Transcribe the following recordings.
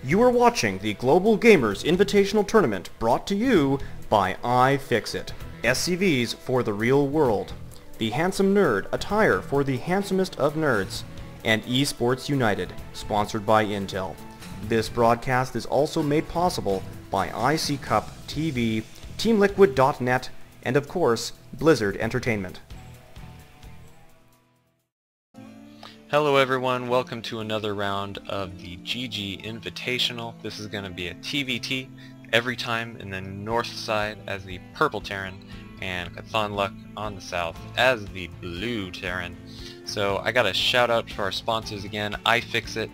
You are watching the Global Gamers Invitational Tournament brought to you by iFixit. SCVs for the real world. The Handsome Nerd attire for the handsomest of nerds. And Esports United, sponsored by Intel. This broadcast is also made possible by IC Cup TV, TeamLiquid.net, and of course, Blizzard Entertainment. Hello everyone, welcome to another round of the GG Invitational. This is going to be a TVT, Everytime in the north side as the purple Terran, and CauthonLuck on the south as the blue Terran. So I got a shout out for our sponsors again, iFixit.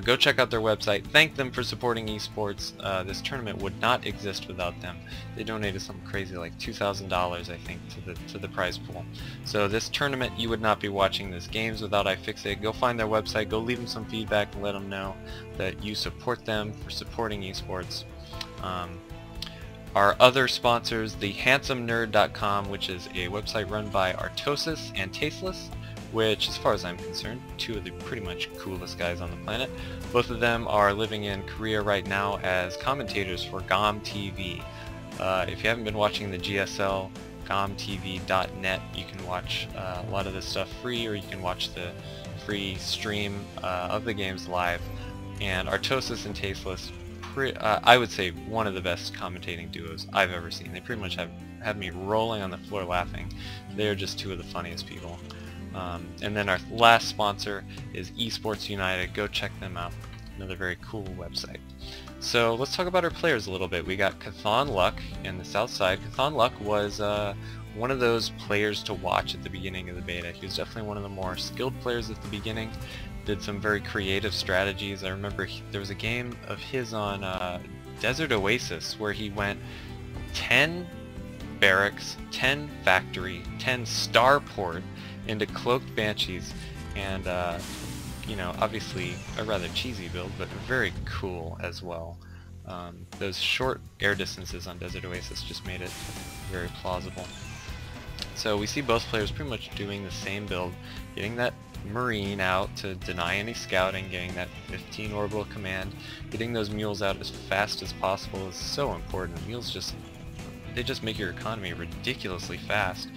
Go check out their website. Thank them for supporting esports. This tournament would not exist without them. They donated something crazy like $2,000 I think to the prize pool. So this tournament, you would not be watching these games without iFixit. Go find their website, go leave them some feedback and let them know that you support them for supporting esports. Our other sponsors, the handsomnerd.com, which is a website run by Artosis and Tasteless, which, as far as I'm concerned, two of the pretty much coolest guys on the planet. Both of them are living in Korea right now as commentators for GOM TV. If you haven't been watching the GSL, gomtv.net, you can watch a lot of this stuff free, or you can watch the free stream of the games live. And Artosis and Tasteless, I would say one of the best commentating duos I've ever seen. They pretty much have me rolling on the floor laughing. They're just two of the funniest people. And then our last sponsor is Esports United. Go check them out. Another very cool website. So let's talk about our players a little bit. We got CauthonLuck in the south side. CauthonLuck was one of those players to watch at the beginning of the beta. He was definitely one of the more skilled players at the beginning. Did some very creative strategies. I remember there was a game of his on Desert Oasis where he went 10 barracks, 10 factory, 10 starport into cloaked banshees, and you know, obviously a rather cheesy build, but very cool as well. Those short air distances on Desert Oasis just made it very plausible. So we see both players pretty much doing the same build, getting that Marine out to deny any scouting, getting that 15 orbital command, getting those mules out as fast as possible is so important. Mules they just make your economy ridiculously fast.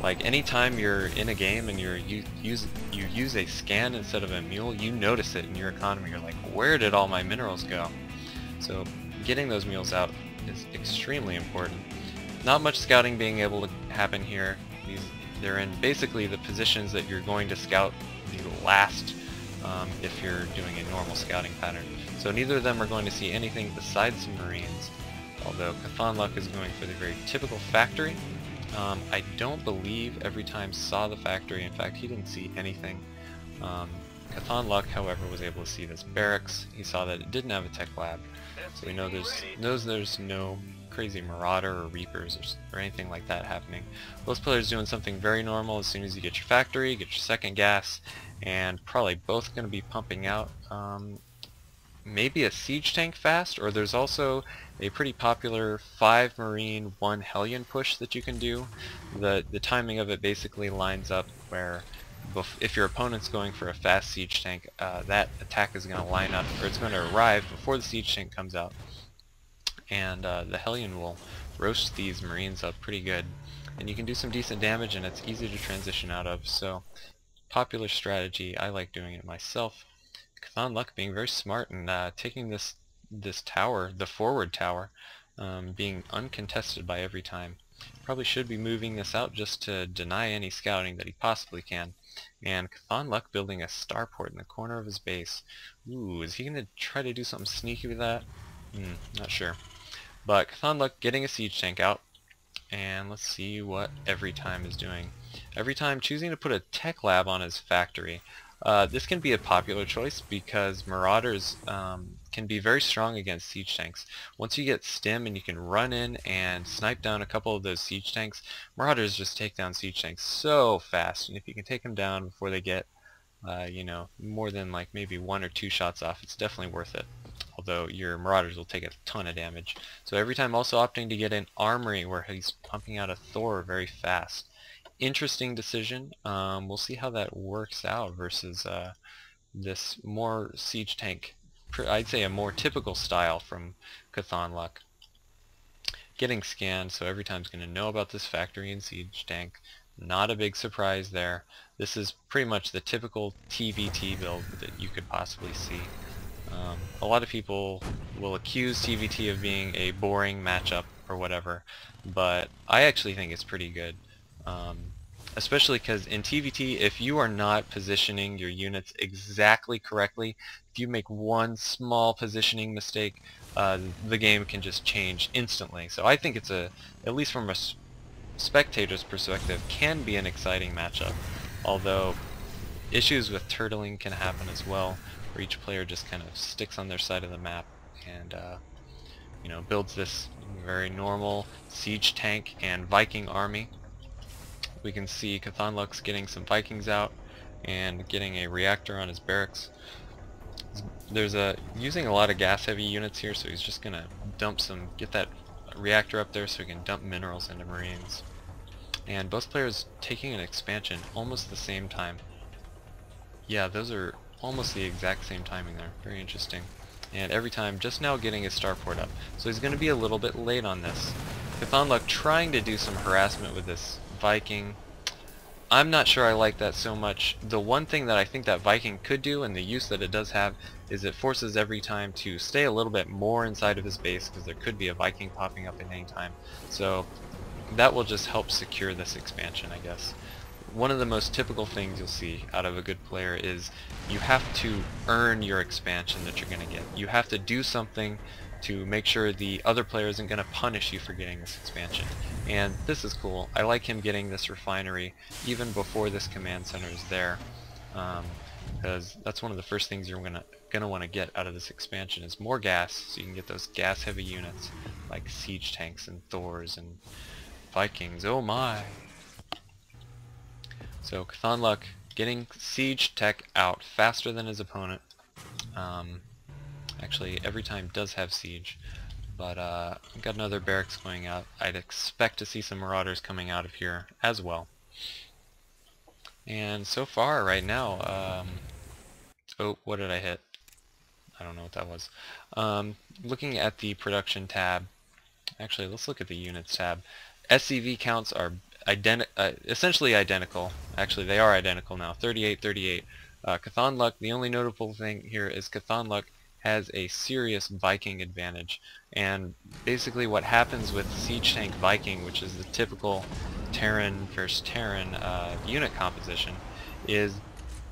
Like anytime you're in a game and you use a scan instead of a mule, you notice it in your economy. You're like, where did all my minerals go? So getting those mules out is extremely important. Not much scouting being able to happen here. They're in basically the positions that you're going to scout the last if you're doing a normal scouting pattern. So neither of them are going to see anything besides some Marines, although CauthonLuck is going for the very typical factory. I don't believe Everytime saw the factory. In fact, he didn't see anything. CauthonLuck, however, was able to see this barracks. He saw that it didn't have a tech lab, so he knows there's no crazy Marauder or Reapers or anything like that happening. Both players doing something very normal. As soon as you get your factory, get your second gas, and probably both going to be pumping out maybe a siege tank fast, or there's also a pretty popular 5 Marine 1 Hellion push that you can do. The timing of it basically lines up where if your opponent's going for a fast siege tank, that attack is going to line up, or it's going to arrive before the siege tank comes out, and the Hellion will roast these Marines up pretty good, and you can do some decent damage, and it's easy to transition out of. So popular strategy. I like doing it myself. CauthonLuck being very smart and taking this tower, the forward tower, being uncontested by Everytime. Probably should be moving this out just to deny any scouting that he possibly can. And CauthonLuck building a starport in the corner of his base. Ooh, is he going to try to do something sneaky with that? Not sure. But CauthonLuck getting a siege tank out. And let's see what Everytime is doing. Everytime choosing to put a tech lab on his factory. This can be a popular choice because Marauders can be very strong against siege tanks. Once you get stim and you can run in and snipe down a couple of those siege tanks, Marauders just take down siege tanks so fast, and if you can take them down before they get you know, more than like maybe 1 or 2 shots off, it's definitely worth it. Although your Marauders will take a ton of damage. So Everytime also opting to get an armory where he's pumping out a Thor very fast. Interesting decision. We'll see how that works out versus this more siege tank I'd say a more typical style from CauthonLuck. Getting scanned, so Everytime's going to know about this factory and siege tank. Not a big surprise there. This is pretty much the typical TVT build that you could possibly see. A lot of people will accuse TVT of being a boring matchup or whatever, but I actually think it's pretty good. Especially because in TVT, if you are not positioning your units exactly correctly, if you make one small positioning mistake, the game can just change instantly. So I think it's at least from a spectator's perspective, can be an exciting matchup. Although issues with turtling can happen as well, where each player just kind of sticks on their side of the map and builds this very normal siege tank and Viking army. We can see CauthonLuck's getting some Vikings out and getting a reactor on his barracks. There's using a lot of gas heavy units here, so he's just gonna get that reactor up there so he can dump minerals into Marines. And both players taking an expansion almost the same time. Yeah, those are almost the exact same timing there. Very interesting. And Everytime just now getting his starport up. So he's going to be a little bit late on this. CauthonLuck trying to do some harassment with this Viking. I'm not sure I like that so much. The one thing that I think that Viking could do, and the use that it does have, is it forces Everytime to stay a little bit more inside of his base, because there could be a Viking popping up at any time. So that will just help secure this expansion, I guess. One of the most typical things you'll see out of a good player is you have to earn your expansion that you're going to get. You have to do something to make sure the other player isn't going to punish you for getting this expansion. And this is cool. I like him getting this refinery even before this command center is there, because that's one of the first things you're going to want to get out of this expansion is more gas, so you can get those gas heavy units like siege tanks and Thors and Vikings. Oh my! So CauthonLuck getting siege tech out faster than his opponent. Actually, Everytime does have siege, but got another barracks going out. I'd expect to see some marauders coming out of here as well. And so far, right now, oh, what did I hit? I don't know what that was. Looking at the production tab, actually, let's look at the units tab. SCV counts are essentially identical. Actually, they are identical now. 38, 38. CauthonLuck, the only notable thing here is CauthonLuck has a serious Viking advantage, and basically what happens with Siege Tank Viking, which is the typical Terran versus Terran unit composition, is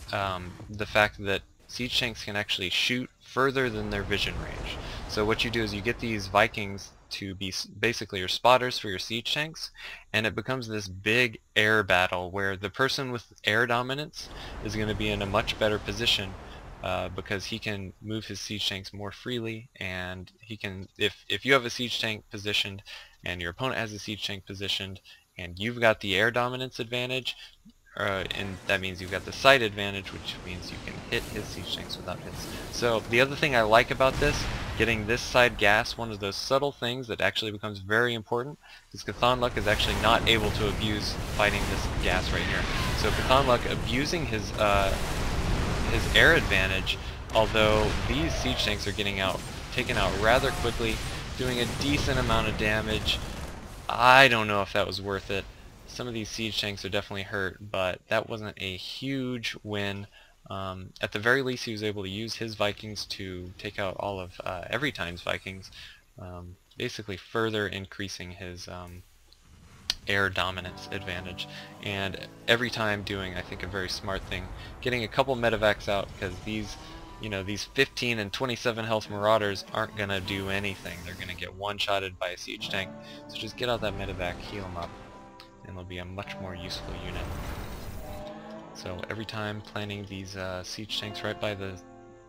the fact that Siege Tanks can actually shoot further than their vision range. So what you do is you get these Vikings to be basically your spotters for your siege tanks, and it becomes this big air battle where the person with air dominance is going to be in a much better position because he can move his siege tanks more freely, and he can, if you have a siege tank positioned and your opponent has a siege tank positioned and you've got the air dominance advantage, and that means you've got the sight advantage, which means you can hit his siege tanks without hits. So the other thing I like about this, getting this side gas, one of those subtle things that actually becomes very important, is CauthonLuck is actually not able to abuse fighting this gas right here. So CauthonLuck abusing his air advantage, although these siege tanks are getting taken out rather quickly, doing a decent amount of damage. I don't know if that was worth it. Some of these siege tanks are definitely hurt, but that wasn't a huge win. At the very least, he was able to use his Vikings to take out all of Everytime's Vikings, basically further increasing his air dominance advantage. And Everytime doing, I think, a very smart thing, getting a couple medevacs out, because these 15 and 27 health marauders aren't going to do anything. They're going to get one-shotted by a siege tank. So just get out that medevac, heal them up, and they'll be a much more useful unit. So Everytime planning these siege tanks right by the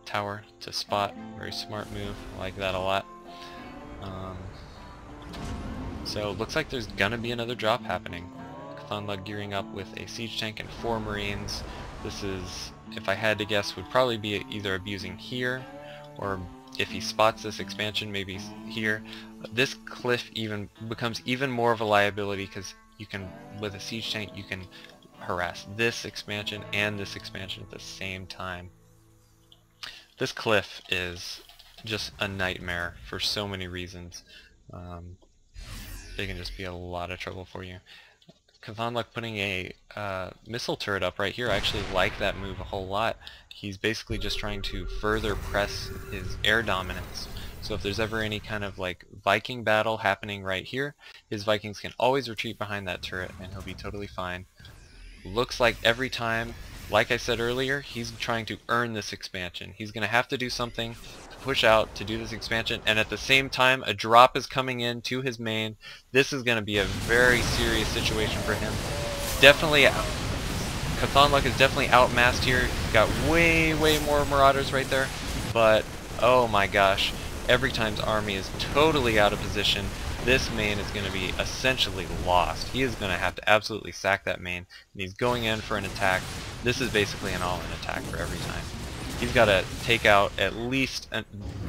tower to spot. Very smart move. I like that a lot. So looks like there's gonna be another drop happening. CauthonLuck gearing up with a siege tank and 4 marines. This is, if I had to guess, would probably be either abusing here, or if he spots this expansion, maybe here. This cliff even becomes even more of a liability, because you can, with a siege tank, you can harass this expansion and this expansion at the same time. This cliff is just a nightmare for so many reasons. They can just be a lot of trouble for you. CauthonLuck putting a missile turret up right here, I actually like that move a whole lot. He's basically just trying to further press his air dominance. So if there's ever any kind of like Viking battle happening right here, his Vikings can always retreat behind that turret and he'll be totally fine. Looks like every time, like I said earlier, he's trying to earn this expansion. He's going to have to do something to push out to do this expansion, and at the same time a drop is coming in to his main. This is going to be a very serious situation for him. Definitely, CauthonLuck is definitely outmassed here. He's got way more Marauders right there, but oh my gosh, Everytime's army is totally out of position. This main is going to be essentially lost. He is going to have to absolutely sack that main, and he's going in for an attack. This is basically an all-in attack for Everytime. He's got to take out at least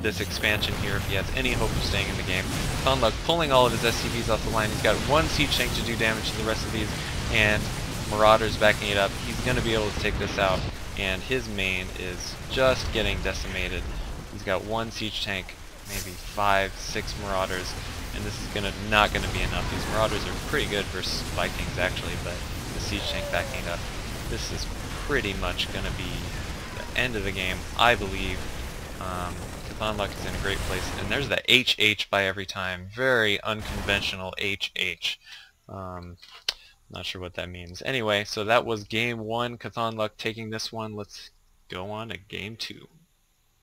this expansion here if he has any hope of staying in the game. CauthonLuck pulling all of his SCVs off the line. He's got one siege tank to do damage to the rest of these, and Marauders backing it up. He's going to be able to take this out, and his main is just getting decimated. He's got one siege tank, maybe 5, 6 Marauders, and this is not gonna be enough. These Marauders are pretty good versus Vikings actually, but the siege tank backing it up, this is pretty much gonna be the end of the game, I believe. CauthonLuck is in a great place, and there's the HH by Everytime. Very unconventional HH. Not sure what that means. Anyway, so that was game 1. CauthonLuck taking this one. Let's go on to game 2.